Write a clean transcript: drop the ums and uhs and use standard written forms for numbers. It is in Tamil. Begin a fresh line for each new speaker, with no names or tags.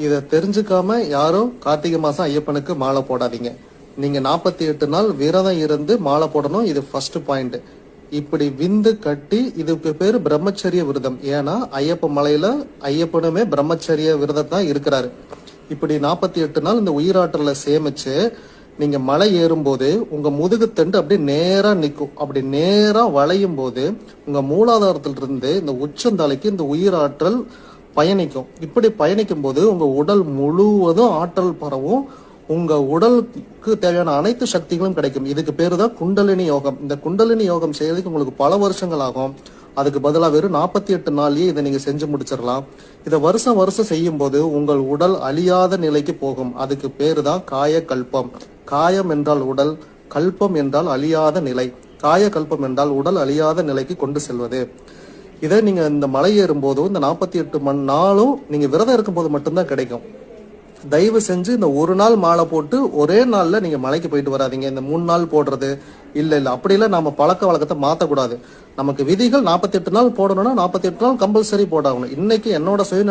இத தெரிஞ்சுக்காம யாரும் கார்த்திகை மாசம் ஐயப்பனுக்கு மாலை போடாதீங்க. நீங்க 48 நாள் விரதம் இருந்து மாலை போடணும். இது ஃபர்ஸ்ட் பாயிண்ட். இப்படி விந்து கட்டி இதுக்கு பேரு பிரம்மச்சரிய விரதம். ஏன்னா ஐயப்ப மலையில ஐயப்பனுமே பிரம்மச்சரிய விரதம் தான் இருக்கிறாரு. இப்படி 48 நாள் இந்த உயிராற்றலை சேமிச்சு நீங்க மலை ஏறும்போது உங்க முதுகுத்தண்டு அப்படியே நேரா நிற்கும். அப்படி நேரா வளையும் போது உங்க மூலாதாரத்திலிருந்து இந்த உச்சந்தலைக்கு இந்த உயிராற்றல் பயணிக்கும். இப்படி பயணிக்கும் போது உங்க உடல் முழுவதும் ஆற்றல் பரவும். உங்க உடலுக்கு தேவையான அனைத்து சக்திகளும் கிடைக்கும். இதுக்கு பேரு தான் குண்டலினி யோகம். இந்த குண்டலினி யோகம் செய்யறதுக்கு உங்களுக்கு பல வருஷங்கள் ஆகும். அதுக்கு பதிலாக வெறும் 48 நாள்லயே இதை நீங்க செஞ்சு முடிச்சிடலாம். இதை வருஷம் வருஷம் செய்யும் போது உங்கள் உடல் அழியாத நிலைக்கு போகும். அதுக்கு பேரு தான் காய கல்பம். காயம் என்றால் உடல், கல்பம் என்றால் அழியாத நிலை. காய கல்பம் என்றால் உடல் அழியாத நிலைக்கு கொண்டு செல்வது. இதை நீங்க இந்த மலை ஏறும் போதும் இந்த 48 மணி நாளும் நீங்க விரதம் இருக்கும் போது மட்டும்தான் கிடைக்கும். தயவு செஞ்சு இந்த ஒரு நாள் மாலை போட்டு ஒரே நாள்ல நீங்க மலைக்கு போயிட்டு வராதீங்க. இந்த 3 நாள் போடுறது இல்ல அப்படிலாம் நம்ம பழக்க வழக்கத்தை மாத்தக்கூடாது. நமக்கு விதிகள் 48 நாள் போடணும்னா 48 நாள் கம்பல்சரி போடாகணும். இன்னைக்கு என்னோட சுய